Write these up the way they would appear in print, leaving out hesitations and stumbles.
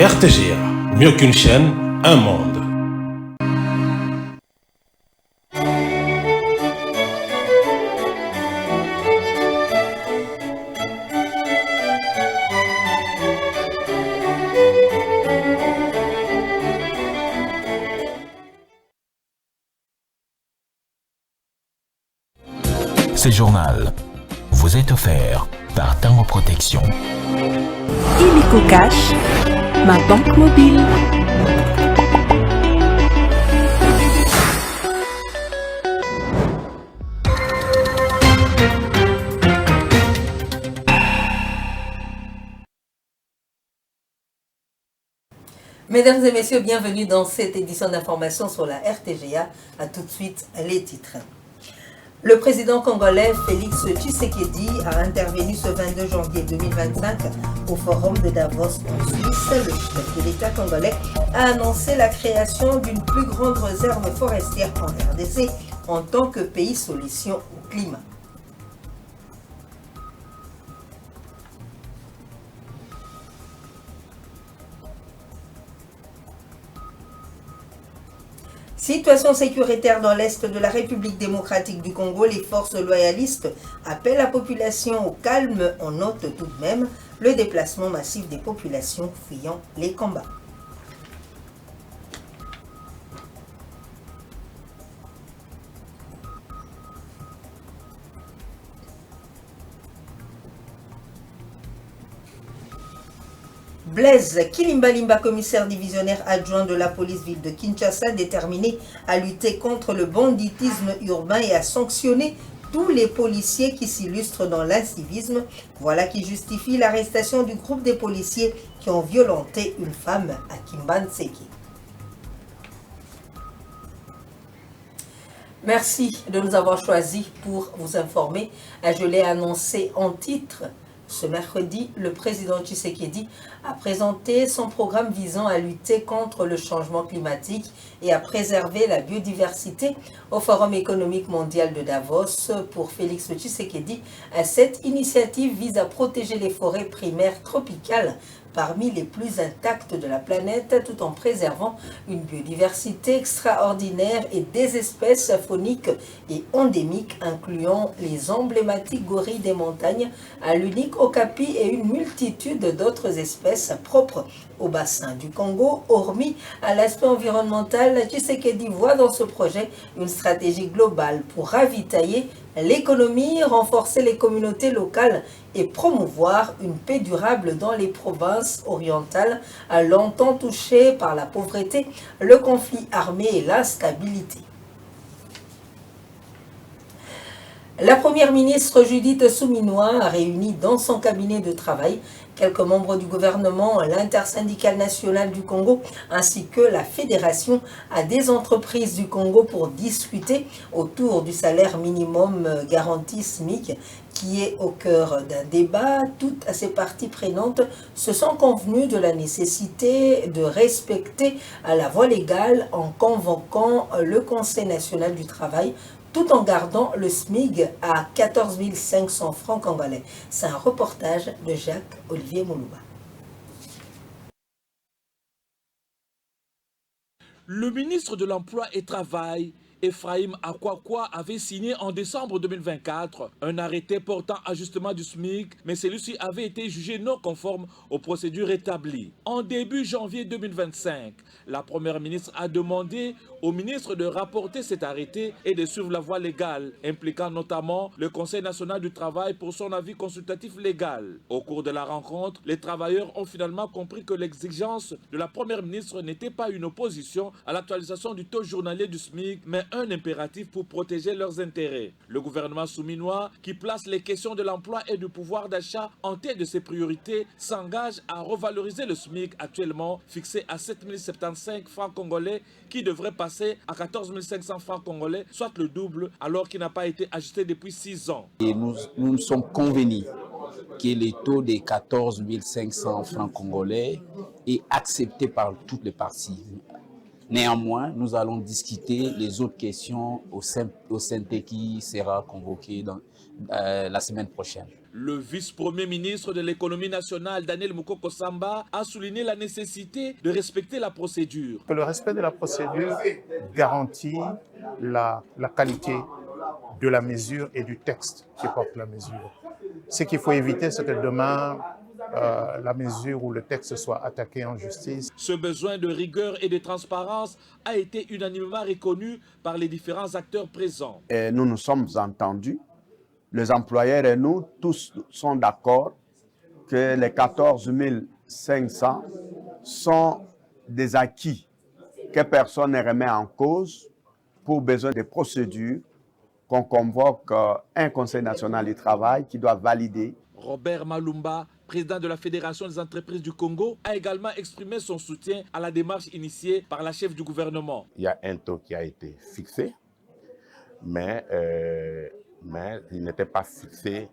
RTGA, mieux qu'une chaîne, un monde. Ce journal vous est offert par Tango Protection. Illico Cash, ma banque mobile. Mesdames et messieurs, bienvenue dans cette édition d'information sur la RTGA. A tout de suite les titres. Le président congolais Félix Tshisekedi a intervenu ce 22 janvier 2025 au forum de Davos en Suisse. Le chef de l'État congolais a annoncé la création d'une plus grande réserve forestière en RDC en tant que pays solution au climat. Situation sécuritaire dans l'est de la République démocratique du Congo, les forces loyalistes appellent la population au calme. On note tout de même le déplacement massif des populations fuyant les combats. Blaise Kilimbalimba, commissaire divisionnaire adjoint de la police ville de Kinshasa, déterminé à lutter contre le banditisme urbain et à sanctionner tous les policiers qui s'illustrent dans l'incivisme. Voilà qui justifie l'arrestation du groupe des policiers qui ont violenté une femme à Kimbanseki. Merci de nous avoir choisis pour vous informer. Je l'ai annoncé en titre. Ce mercredi, le président Tshisekedi a présenté son programme visant à lutter contre le changement climatique et à préserver la biodiversité au Forum économique mondial de Davos. Pour Félix Tshisekedi, cette initiative vise à protéger les forêts primaires tropicales parmi les plus intactes de la planète, tout en préservant une biodiversité extraordinaire et des espèces fauniques et endémiques, incluant les emblématiques gorilles des montagnes, l'unique okapi et une multitude d'autres espèces propres au bassin du Congo. Hormis à l'aspect environnemental, Tshisekedi voit dans ce projet une stratégie globale pour ravitailler l'économie, renforcer les communautés locales et promouvoir une paix durable dans les provinces orientales longtemps touchées par la pauvreté, le conflit armé et l'instabilité. La première ministre Judith Suminwa a réuni dans son cabinet de travail quelques membres du gouvernement, l'intersyndicale nationale du Congo ainsi que la fédération des entreprises du Congo pour discuter autour du salaire minimum garanti SMIC qui est au cœur d'un débat. Toutes ces parties prenantes se sont convenues de la nécessité de respecter la voie légale en convoquant le Conseil national du travail tout en gardant le SMIG à 14 500 francs congolais. C'est un reportage de Jacques-Olivier Moulouba. Le ministre de l'Emploi et Travail, Ephraim Akwakwa, avait signé en décembre 2024 un arrêté portant ajustement du SMIC, mais celui-ci avait été jugé non conforme aux procédures établies. En début janvier 2025, la première ministre a demandé au ministre de rapporter cet arrêté et de suivre la voie légale, impliquant notamment le Conseil national du travail pour son avis consultatif légal. Au cours de la rencontre, les travailleurs ont finalement compris que l'exigence de la première ministre n'était pas une opposition à l'actualisation du taux journalier du SMIC, mais un impératif pour protéger leurs intérêts. Le gouvernement souminois, qui place les questions de l'emploi et du pouvoir d'achat en tête de ses priorités, s'engage à revaloriser le SMIC actuellement fixé à 7 075 francs congolais qui devrait passer à 14 500 francs congolais, soit le double, alors qu'il n'a pas été ajusté depuis 6 ans. Et nous sommes convenus que le taux de 14 500 francs congolais est accepté par toutes les parties. Néanmoins, nous allons discuter les autres questions au CNT qui sera convoqué la semaine prochaine. Le vice-premier ministre de l'économie nationale, Daniel Moukoko Samba, a souligné la nécessité de respecter la procédure. Le respect de la procédure garantit la qualité de la mesure et du texte qui porte la mesure. Ce qu'il faut éviter, c'est que demain, la mesure ou le texte soit attaqué en justice. Ce besoin de rigueur et de transparence a été unanimement reconnu par les différents acteurs présents. Et nous nous sommes entendus, les employeurs et nous, tous sont d'accord que les 14 500 sont des acquis que personne ne remet en cause pour besoin de procédures qu'on convoque un Conseil national du travail qui doit valider. Robert Malumba, président de la Fédération des entreprises du Congo, a également exprimé son soutien à la démarche initiée par la chef du gouvernement. Il y a un taux qui a été fixé, mais il n'était pas fixé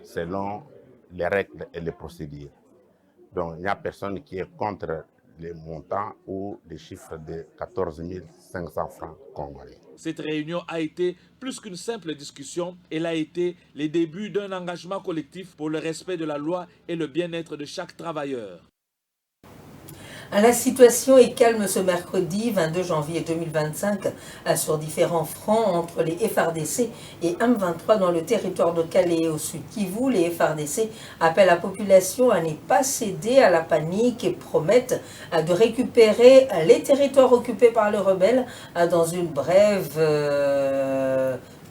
selon les règles et les procédures. Donc, il n'y a personne qui est contre les montants ou les chiffres de 14 500 francs congolais. Cette réunion a été plus qu'une simple discussion, elle a été le début d'un engagement collectif pour le respect de la loi et le bien-être de chaque travailleur. La situation est calme ce mercredi 22 janvier 2025 sur différents fronts entre les FARDC et M23 dans le territoire de Calais et au sud Kivu. Les FARDC appellent la population à ne pas céder à la panique et promettent de récupérer les territoires occupés par les rebelles dans une brève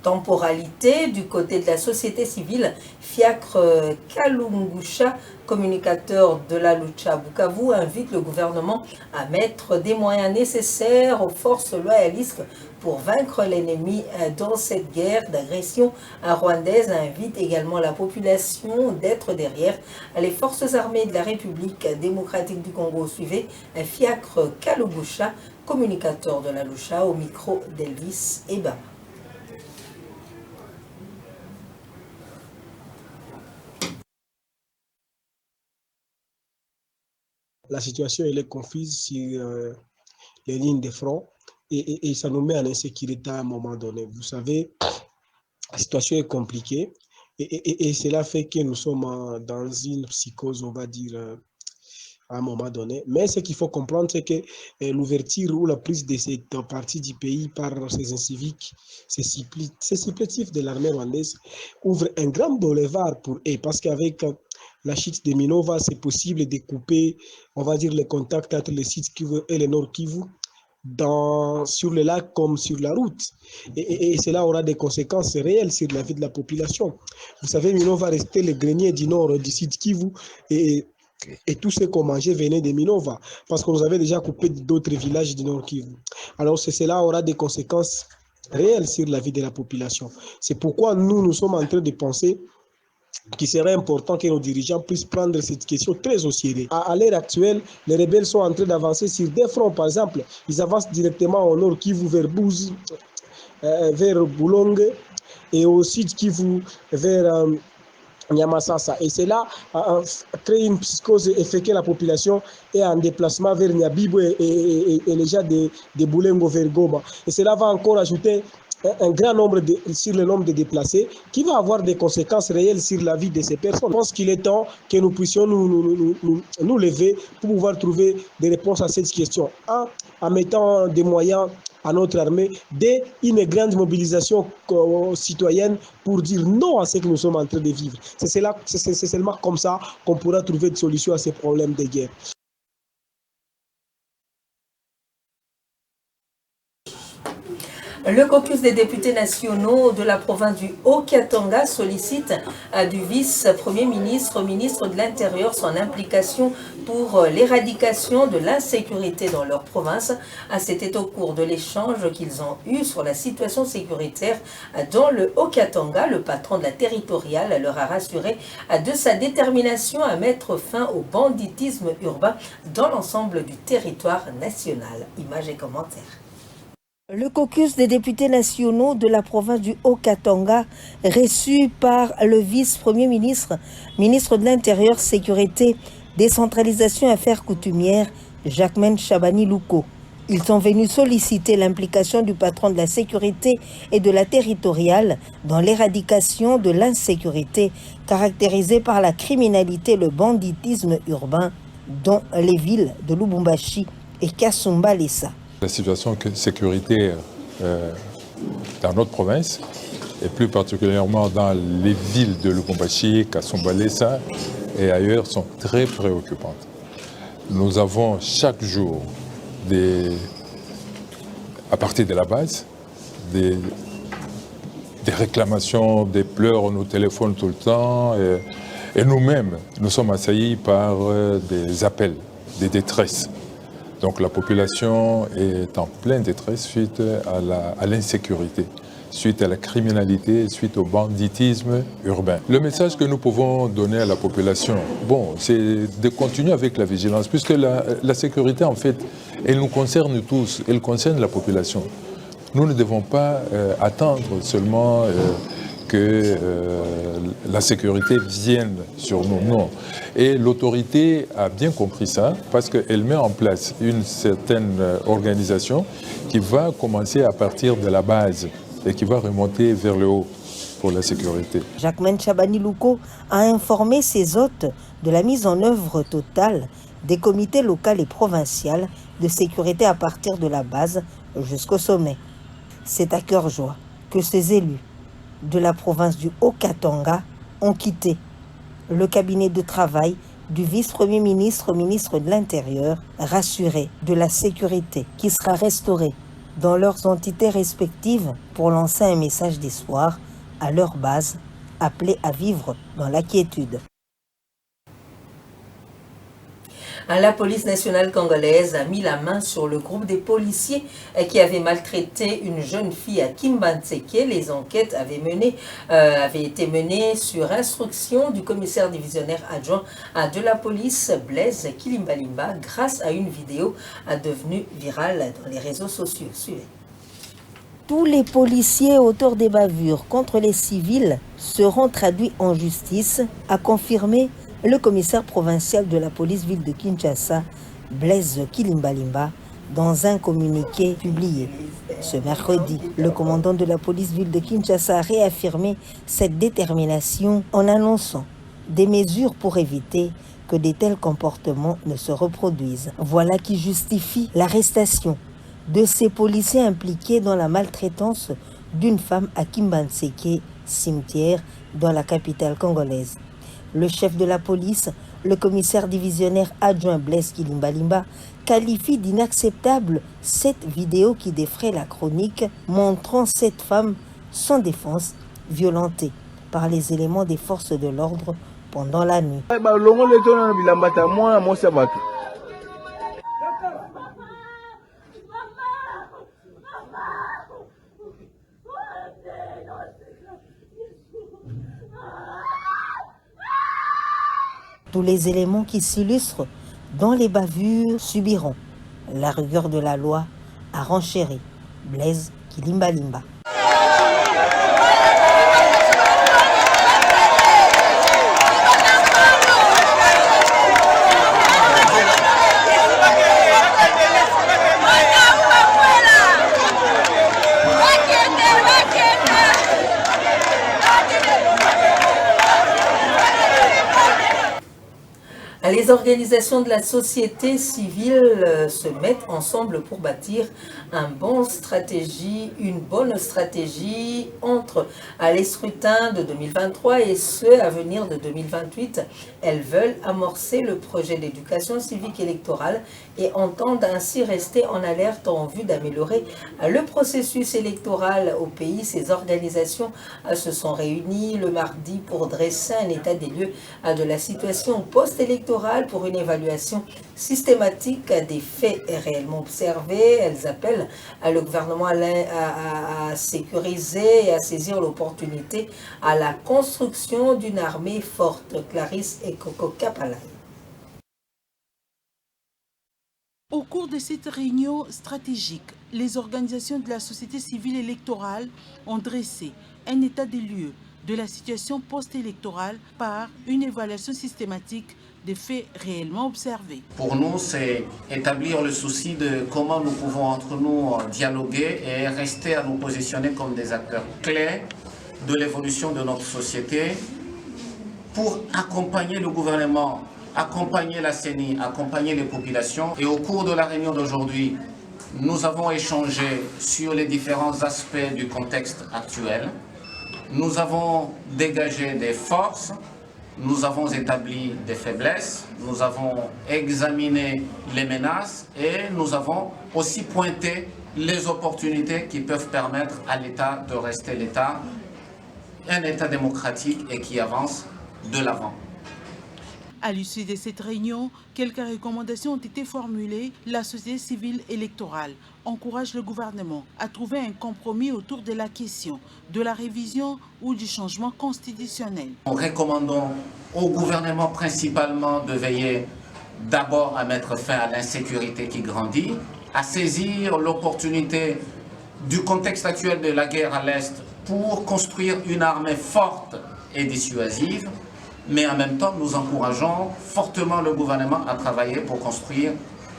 temporalité. Du côté de la société civile, Fiacre Kalungusha, communicateur de la Lucha Bukavu, invite le gouvernement à mettre des moyens nécessaires aux forces loyalistes pour vaincre l'ennemi dans cette guerre d'agression rwandaise. Invite également la population d'être derrière les forces armées de la République démocratique du Congo. Suivez Fiacre Kalungusha, communicateur de la Lucha, au micro d'Elvis Eba. La situation elle est confuse sur les lignes de front et ça nous met en insécurité à un moment donné. Vous savez, la situation est compliquée et cela fait que nous sommes dans une psychose, on va dire, à un moment donné. Mais ce qu'il faut comprendre, c'est que l'ouverture ou la prise de cette partie du pays par ces inciviques, ces supplétifs de l'armée rwandaise, ouvre un grand boulevard pour eux parce qu'avec la chute de Minova, c'est possible de couper, on va dire, les contacts entre le sud Kivu et le nord Kivu, sur le lac comme sur la route. Et cela aura des conséquences réelles sur la vie de la population. Vous savez, Minova restait le grenier du nord du sud Kivu et tout ce qu'on mangeait venait de Minova parce qu'on nous avait déjà coupé d'autres villages du nord Kivu. Alors cela aura des conséquences réelles sur la vie de la population. C'est pourquoi nous sommes en train de penser qu'il serait important que nos dirigeants puissent prendre cette question très au sérieux. À l'heure actuelle, les rebelles sont en train d'avancer sur des fronts. Par exemple, ils avancent directement au nord Kivu vers Bouzi, vers Boulongue, et au sud Kivu vers Nyamassasa. Et cela crée une psychose et fait que la population est en déplacement vers Nyabibo et les gens de Boulengo vers Goma. Et cela va encore ajouter un grand nombre sur le nombre de déplacés qui va avoir des conséquences réelles sur la vie de ces personnes. Je pense qu'il est temps que nous puissions nous lever pour pouvoir trouver des réponses à cette question. En mettant des moyens à notre armée, une grande mobilisation citoyenne pour dire non à ce que nous sommes en train de vivre. C'est seulement comme ça qu'on pourra trouver des solutions à ces problèmes de guerre. Le caucus des députés nationaux de la province du Haut-Katanga sollicite du vice-premier ministre, ministre de l'Intérieur, son implication pour l'éradication de l'insécurité dans leur province. C'était au cours de l'échange qu'ils ont eu sur la situation sécuritaire dans le Haut-Katanga. Le patron de la territoriale leur a rassuré de sa détermination à mettre fin au banditisme urbain dans l'ensemble du territoire national. Images et commentaires. Le caucus des députés nationaux de la province du Haut-Katanga, reçu par le vice-premier ministre, ministre de l'Intérieur, Sécurité, Décentralisation et Affaires coutumières, Jacquemaine Chabani Louko. Ils sont venus solliciter l'implication du patron de la sécurité et de la territoriale dans l'éradication de l'insécurité caractérisée par la criminalité et le banditisme urbain dans les villes de Lubumbashi et Kasumbalesa. La situation sécuritaire dans notre province, et plus particulièrement dans les villes de Lubumbashi, Kasumbalesa et ailleurs, sont très préoccupantes. Nous avons chaque jour, à partir de la base, des réclamations, des pleurs, on nous téléphone tout le temps. Et nous-mêmes, nous sommes assaillis par des appels, des détresses. Donc la population est en pleine détresse suite à l'insécurité, suite à la criminalité, suite au banditisme urbain. Le message que nous pouvons donner à la population, c'est de continuer avec la vigilance, puisque la sécurité, en fait, elle nous concerne tous, elle concerne la population. Nous ne devons pas attendre seulement que la sécurité vienne sur nous. Non. Et l'autorité a bien compris ça parce qu'elle met en place une certaine organisation qui va commencer à partir de la base et qui va remonter vers le haut pour la sécurité. Jacquemaine Chabani-Louko a informé ses hôtes de la mise en œuvre totale des comités locaux et provinciaux de sécurité à partir de la base jusqu'au sommet. C'est à cœur joie que ces élus de la province du Haut-Katanga ont quitté le cabinet de travail du vice-premier ministre, ministre de l'Intérieur, rassurés de la sécurité qui sera restaurée dans leurs entités respectives pour lancer un message d'espoir à leur base, appelée à vivre dans la quiétude. La police nationale congolaise a mis la main sur le groupe des policiers qui avaient maltraité une jeune fille à Kimbantseke. Les enquêtes avaient été menées sur instruction du commissaire divisionnaire adjoint de la police, Blaise Kilimbalimba, grâce à une vidéo devenue virale dans les réseaux sociaux. Suivez. Tous les policiers auteurs des bavures contre les civils seront traduits en justice, a confirmé le commissaire provincial de la police ville de Kinshasa, Blaise Kilimbalimba, dans un communiqué publié. Ce mercredi, le commandant de la police ville de Kinshasa a réaffirmé cette détermination en annonçant des mesures pour éviter que de tels comportements ne se reproduisent. Voilà qui justifie l'arrestation de ces policiers impliqués dans la maltraitance d'une femme à Kimbantseke, cimetière dans la capitale congolaise. Le chef de la police, le commissaire divisionnaire adjoint Blaise Kilimbalimba, qualifie d'inacceptable cette vidéo qui défraie la chronique montrant cette femme sans défense violentée par les éléments des forces de l'ordre pendant la nuit. Tous les éléments qui s'illustrent dans les bavures subiront la rigueur de la loi, a renchéri Blaise Kilimbalimba. Les organisations de la société civile se mettent ensemble pour bâtir une bonne stratégie entre les scrutins de 2023 et ceux à venir de 2028. Elles veulent amorcer le projet d'éducation civique électorale et entendent ainsi rester en alerte en vue d'améliorer le processus électoral au pays. Ces organisations se sont réunies le mardi pour dresser un état des lieux de la situation post-électorale pour une évaluation systématique des faits réellement observés. Elles appellent le gouvernement à sécuriser et à saisir l'opportunité à la construction d'une armée forte. Clarisse et Coco Kapalai. Au cours de cette réunion stratégique, les organisations de la société civile électorale ont dressé un état des lieux de la situation post-électorale par une évaluation systématique des faits réellement observés. Pour nous, c'est établir le souci de comment nous pouvons entre nous dialoguer et rester à nous positionner comme des acteurs clés de l'évolution de notre société pour accompagner le gouvernement, accompagner la CENI, accompagner les populations. Et au cours de la réunion d'aujourd'hui, nous avons échangé sur les différents aspects du contexte actuel. Nous avons dégagé des forces, nous avons établi des faiblesses, nous avons examiné les menaces et nous avons aussi pointé les opportunités qui peuvent permettre à l'État de rester l'État, un État démocratique et qui avance de l'avant. À l'issue de cette réunion, quelques recommandations ont été formulées. La société civile électorale encourage le gouvernement à trouver un compromis autour de la question de la révision ou du changement constitutionnel. Nous recommandons au gouvernement principalement de veiller d'abord à mettre fin à l'insécurité qui grandit, à saisir l'opportunité du contexte actuel de la guerre à l'Est pour construire une armée forte et dissuasive. Mais en même temps, nous encourageons fortement le gouvernement à travailler pour construire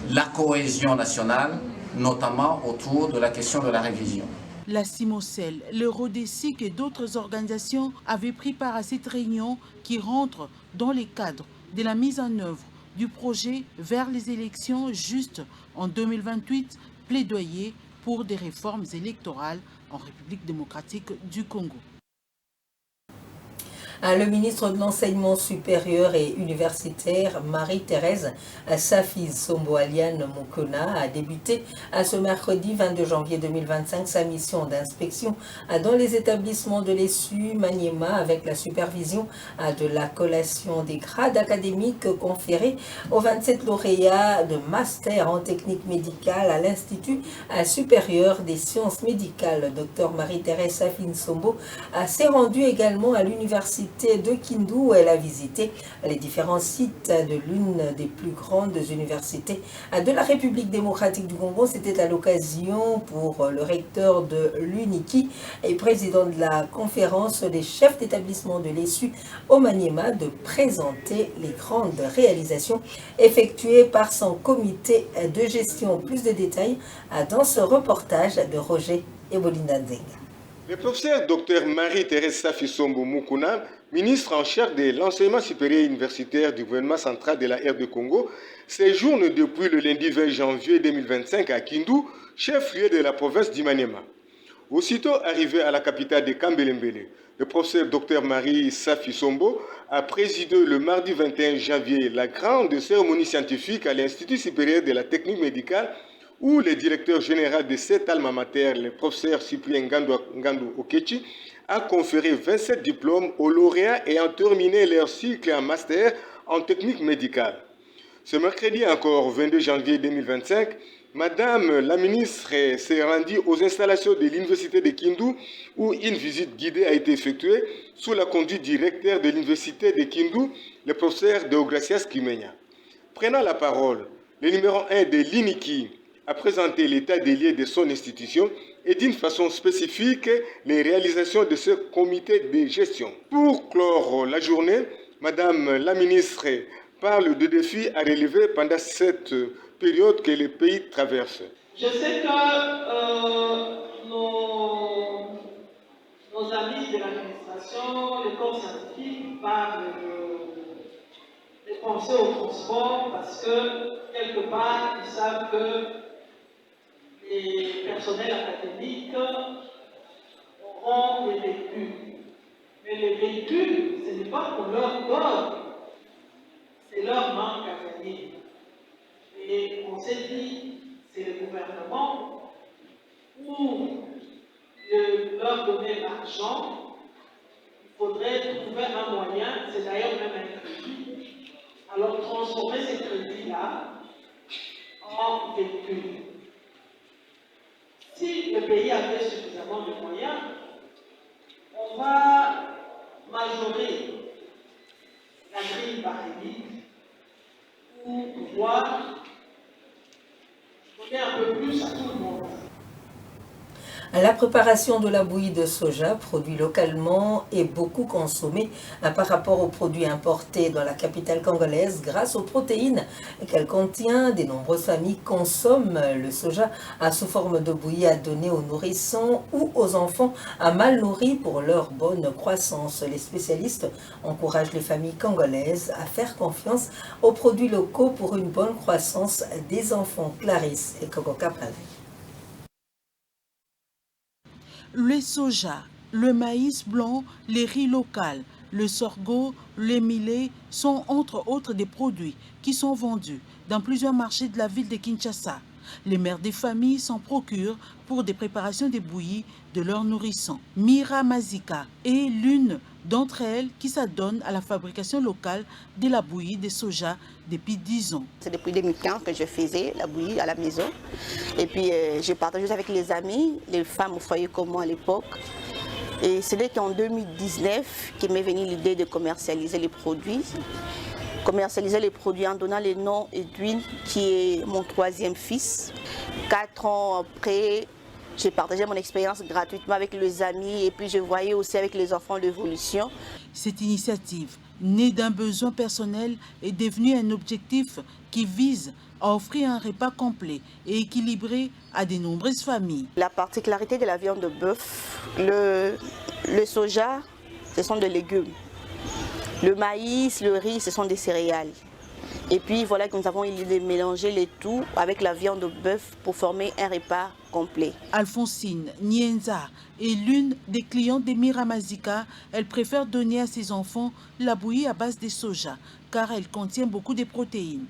la cohésion nationale, notamment autour de la question de la révision. La CIMOCEL, le RODESIC et d'autres organisations avaient pris part à cette réunion qui rentre dans les cadres de la mise en œuvre du projet vers les élections justes en 2028, plaidoyer pour des réformes électorales en République démocratique du Congo. Le ministre de l'Enseignement supérieur et universitaire, Marie-Thérèse Safi Sombo-Aliane Mokona, a débuté ce mercredi 22 janvier 2025 sa mission d'inspection dans les établissements de l'ESU Maniema avec la supervision de la collation des grades académiques conférés aux 27 lauréats de master en technique médicale à l'Institut supérieur des sciences médicales. Dr Marie-Thérèse Safi Sombo s'est rendue également à l'université de Kindu où elle a visité les différents sites de l'une des plus grandes universités de la République démocratique du Congo. C'était à l'occasion pour le recteur de l'UNIKI et président de la conférence des chefs d'établissement de l'ESU au Maniema de présenter les grandes réalisations effectuées par son comité de gestion. Plus de détails dans ce reportage de Roger Ebolindanzenga. Le professeur Dr Marie-Thérèse Safi Sombo Mokona, ministre en charge de l'enseignement supérieur universitaire du gouvernement central de la RD Congo, séjourne depuis le lundi 20 janvier 2025 à Kindu, chef-lieu de la province d'Imaniema. Aussitôt arrivé à la capitale de Kambelembele, le professeur Dr Marie Safi Sombo a présidé le mardi 21 janvier la grande cérémonie scientifique à l'Institut supérieur de la technique médicale où le directeur général de cette alma mater, le professeur Cyprien Ngandou Okechi, a conféré 27 diplômes aux lauréats ayant terminé leur cycle en master en technique médicale. Ce mercredi encore, 22 janvier 2025, Madame la ministre s'est rendue aux installations de l'université de Kindu où une visite guidée a été effectuée sous la conduite du recteur de l'université de Kindu, le professeur Deogracias Kimenya. Prenant la parole, le numéro 1 de l'INIKI a présenté l'état des lieux de son institution et d'une façon spécifique les réalisations de ce comité de gestion. Pour clore la journée, Madame la ministre parle de défis à relever pendant cette période que le pays traverse. Je sais que nos amis de l'administration, le corps scientifique parlent de penser au transport parce que quelque part ils savent que les personnels académiques auront des véhicules. Mais les véhicules, ce n'est pas pour leur donne, c'est leur manque à gagner. Et on s'est dit, c'est le gouvernement pour leur donner l'argent, il faudrait trouver un moyen, c'est d'ailleurs même un crédit, alors transformer ces crédits-là en véhicules. Si le pays avait suffisamment de moyens, on va majorer la grille barémique pour pouvoir donner un peu plus à tout le monde. La préparation de la bouillie de soja, produit localement, est beaucoup consommée par rapport aux produits importés dans la capitale congolaise grâce aux protéines qu'elle contient. De nombreuses familles consomment le soja sous forme de bouillie à donner aux nourrissons ou aux enfants mal nourris pour leur bonne croissance. Les spécialistes encouragent les familles congolaises à faire confiance aux produits locaux pour une bonne croissance des enfants. Clarisse et Coco Capral. Le soja, le maïs blanc, les riz locaux, le sorgho, le millet sont entre autres des produits qui sont vendus dans plusieurs marchés de la ville de Kinshasa. Les mères des familles s'en procurent pour des préparations de bouillies de leurs nourrissons. Mira Mazika est l'une d'entre elles qui s'adonne à la fabrication locale de la bouillie de soja depuis 10 ans. C'est depuis 2015 que je faisais la bouillie à la maison. Et puis je partageais avec les amis, les femmes au foyer comme moi à l'époque. Et c'est qu'en 2019 qu'il m'est venue l'idée de commercialiser les produits. Commercialiser les produits en donnant le nom Edwin, qui est mon 3e fils. 4 ans après, j'ai partagé mon expérience gratuitement avec les amis et puis je voyais aussi avec les enfants l'évolution. Cette initiative, née d'un besoin personnel, est devenue un objectif qui vise à offrir un repas complet et équilibré à de nombreuses familles. La particularité de la viande de bœuf, le soja, ce sont des légumes. Le maïs, le riz, ce sont des céréales. Et puis voilà que nous avons l'idée de mélanger les tout avec la viande de bœuf pour former un repas complet. Alphonsine Nienza est l'une des clientes de Mira Mazika. Elle préfère donner à ses enfants la bouillie à base de soja car elle contient beaucoup de protéines.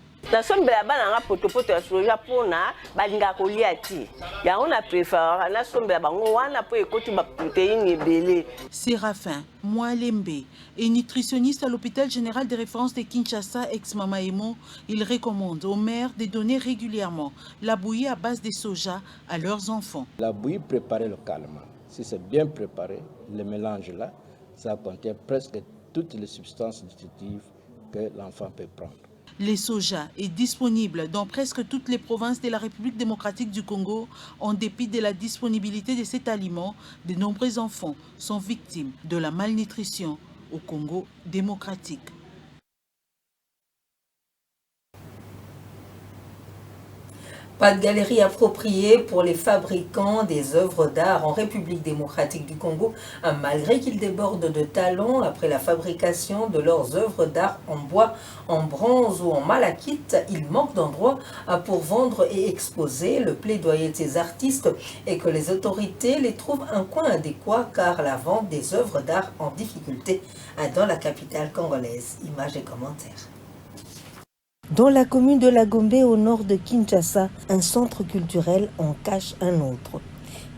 Séraphin Mwalembe est nutritionniste à l'hôpital général de référence de Kinshasa, ex-Mamaemo. Il recommande aux mères de donner régulièrement la bouillie à base de soja à leurs enfants. La bouillie préparée localement, si c'est bien préparé, le mélange-là, ça contient presque toutes les substances nutritives que l'enfant peut prendre. Le soja est disponible dans presque toutes les provinces de la République démocratique du Congo. En dépit de la disponibilité de cet aliment, de nombreux enfants sont victimes de la malnutrition au Congo démocratique. Pas de galerie appropriée pour les fabricants des œuvres d'art en République démocratique du Congo, malgré qu'ils débordent de talents après la fabrication de leurs œuvres d'art en bois, en bronze ou en malachite. Il manque d'endroits pour vendre et exposer. Le plaidoyer de ces artistes est que les autorités les trouvent un coin adéquat car la vente des œuvres d'art en difficulté dans la capitale congolaise. Images et commentaires. Dans la commune de La Gombe, au nord de Kinshasa, un centre culturel en cache un autre.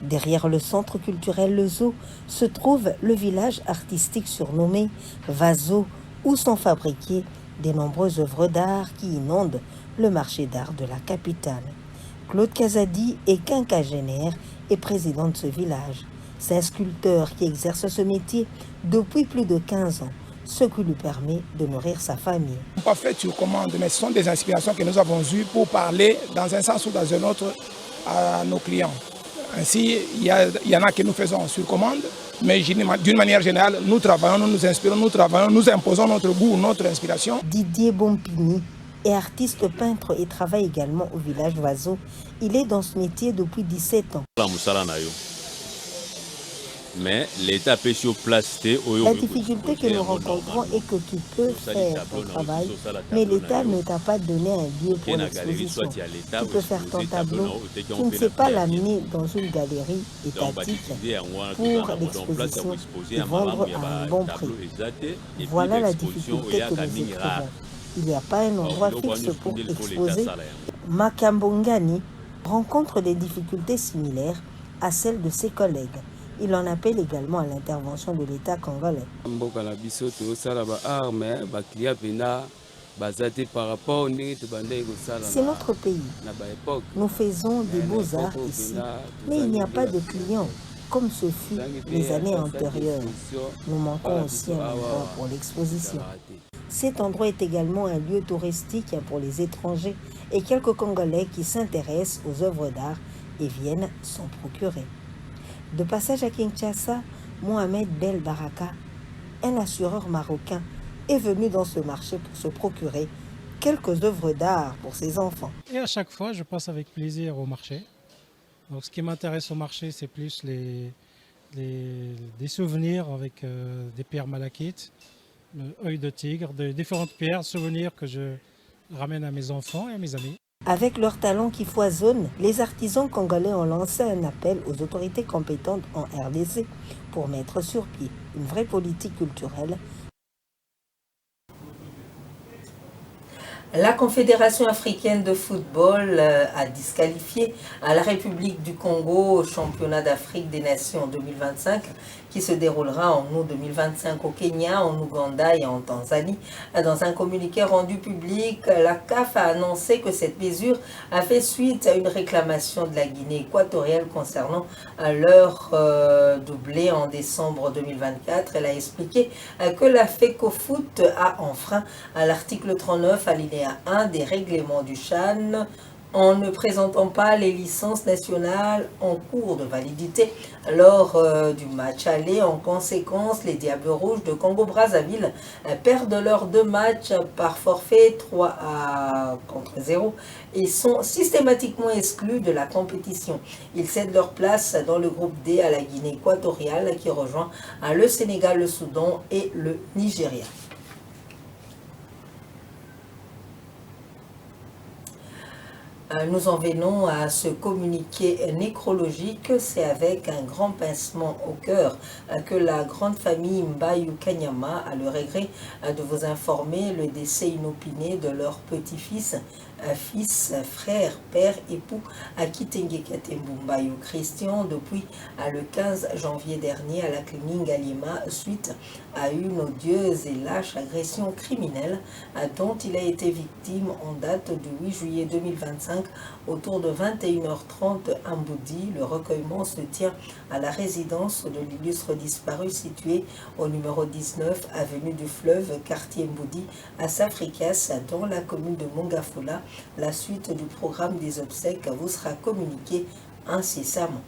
Derrière le centre culturel Le Zoo se trouve le village artistique surnommé Vazo, où sont fabriquées de nombreuses œuvres d'art qui inondent le marché d'art de la capitale. Claude Kazadi est quinquagénaire et président de ce village. C'est un sculpteur qui exerce ce métier depuis plus de 15 ans. Ce qui lui permet de nourrir sa famille. Pas fait sur commande, mais ce sont des inspirations que nous avons eues pour parler dans un sens ou dans un autre à nos clients. Ainsi, il y en a que nous faisons sur commande, mais d'une manière générale, nous travaillons, nous nous inspirons, nous travaillons, nous imposons notre goût, notre inspiration. Didier Bompini est artiste peintre et travaille également au village Vazo. Il est dans ce métier depuis 17 ans. Mais l'État peut sur place. La difficulté que nous rencontrons est que tu peux faire ton travail, mais l'État ne t'a pas donné un lieu pour l'exposition. Tu peux faire ton tableau, tu ne sais pas l'amener dans une galerie étatique pour l'exposition et vendre à un bon prix. Voilà la difficulté que nous éprouvons. Il n'y a pas un endroit fixe pour exposer. Makambongani rencontre des difficultés similaires à celles de ses collègues. Il en appelle également à l'intervention de l'État congolais. C'est notre pays. Nous faisons des beaux-arts ici, mais il n'y a pas de clients, comme ce fut les années antérieures. Nous manquons aussi un endroit pour l'exposition. Cet endroit est également un lieu touristique pour les étrangers et quelques Congolais qui s'intéressent aux œuvres d'art et viennent s'en procurer. De passage à Kinshasa, Mohamed Bel Baraka, un assureur marocain, est venu dans ce marché pour se procurer quelques œuvres d'art pour ses enfants. Et à chaque fois, je passe avec plaisir au marché. Donc, ce qui m'intéresse au marché, c'est plus des souvenirs avec des pierres malachites, œil de tigre, de différentes pierres, souvenirs que je ramène à mes enfants et à mes amis. Avec leur talent qui foisonne, les artisans congolais ont lancé un appel aux autorités compétentes en RDC pour mettre sur pied une vraie politique culturelle. La Confédération africaine de football a disqualifié la République du Congo au championnat d'Afrique des Nations 2025 qui se déroulera en août 2025 au Kenya, en Ouganda et en Tanzanie. Dans un communiqué rendu public, la CAF a annoncé que cette mesure a fait suite à une réclamation de la Guinée équatoriale concernant leur doublé en décembre 2024. Elle a expliqué que la FECOFOOT a enfreint à l'article 39 alinéa 1 des règlements du CHAN en ne présentant pas les licences nationales en cours de validité lors du match aller. En conséquence, les Diables Rouges de Congo-Brazzaville perdent leurs 2 matchs par forfait 3-0 et sont systématiquement exclus de la compétition. Ils cèdent leur place dans le groupe D à la Guinée équatoriale qui rejoint le Sénégal, le Soudan et le Nigeria. Nous en venons à ce communiqué nécrologique. C'est avec un grand pincement au cœur que la grande famille Mbayu Kanyama a le regret de vous informer le décès inopiné de leur petit-fils, fils, frère, père, époux Akitenge Katembu Mbayu Christian depuis le 15 janvier dernier à la clinique Galima suite à une odieuse et lâche agression criminelle dont il a été victime en date du 8 juillet 2025 autour de 21h30 à Mboudi. Le recueillement se tient à la résidence de l'illustre disparu située au numéro 19 avenue du Fleuve, quartier Mboudi à Safrikas dans la commune de Mongafula. La suite du programme des obsèques vous sera communiquée incessamment.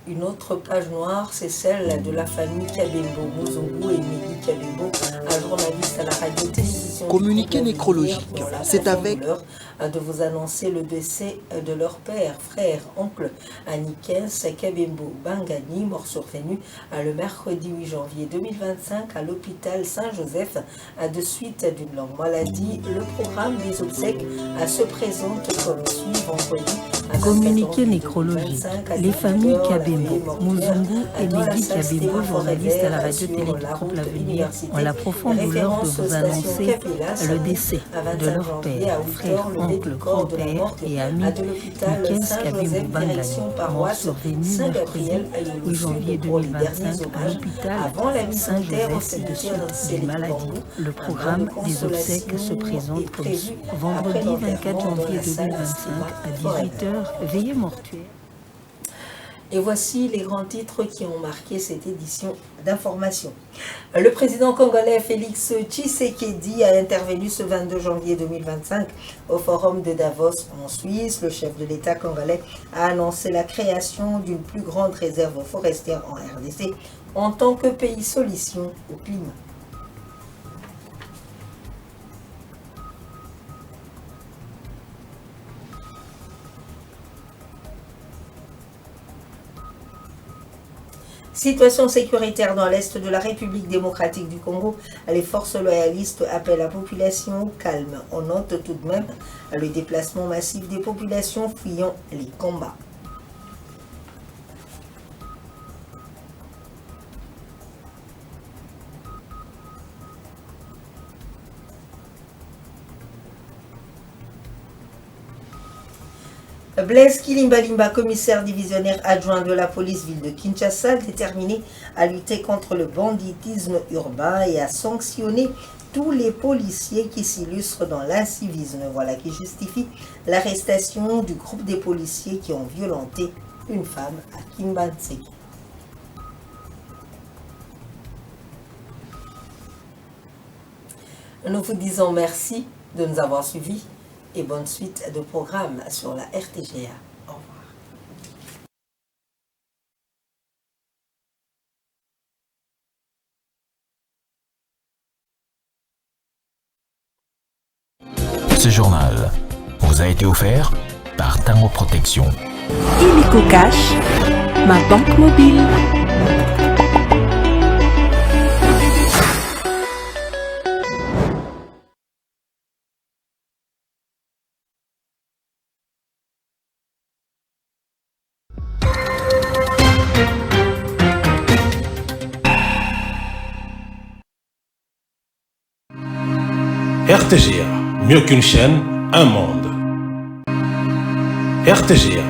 Une autre page noire, c'est celle de la famille Kabembo, Muzungu et Mehdi Kabembo, un journaliste à la radio-télévision. Communiqué nécrologique, c'est avec de vous annoncer le décès de leur père, frère, oncle, Anikens Kabembo Bangani, mort survenu le mercredi 8 janvier 2025 à l'hôpital Saint-Joseph de suite d'une longue maladie. Le programme des obsèques se présente comme suit vendredi. Communiqué nécrologique. Les familles Kabembo, Muzungu et Mehdi Kabembo, journalistes à la radio-télé du groupe L'Avenir, ont la profonde douleur de vous annoncer le décès de leur père, frère, oncle, grand-père et ami Nikens Kabembo Bangani, mort survenu mercredi 8 janvier 2025 à l'hôpital Saint-Joseph de suite d'une maladie. Le programme des obsèques se présente comme vendredi 24 janvier 2025 à 18h. Veillée mortuaire. Et voici les grands titres qui ont marqué cette édition d'information. Le président congolais Félix Tshisekedi a intervenu ce 22 janvier 2025 au forum de Davos en Suisse. Le chef de l'État congolais a annoncé la création d'une plus grande réserve forestière en RDC en tant que pays solution au climat. Situation sécuritaire dans l'est de la République démocratique du Congo. Les forces loyalistes appellent la population au calme. On note tout de même le déplacement massif des populations fuyant les combats. Blaise Kilimbalimba, commissaire divisionnaire adjoint de la police ville de Kinshasa, déterminé à lutter contre le banditisme urbain et à sanctionner tous les policiers qui s'illustrent dans l'incivisme. Voilà qui justifie l'arrestation du groupe des policiers qui ont violenté une femme à Kimbanseki. Nous vous disons merci de nous avoir suivis et bonne suite de programme sur la RTGA. vous a été offert par Tango Protection. Illico Cash, ma banque mobile. RTGA, mieux qu'une chaîne, un monde. RTGA,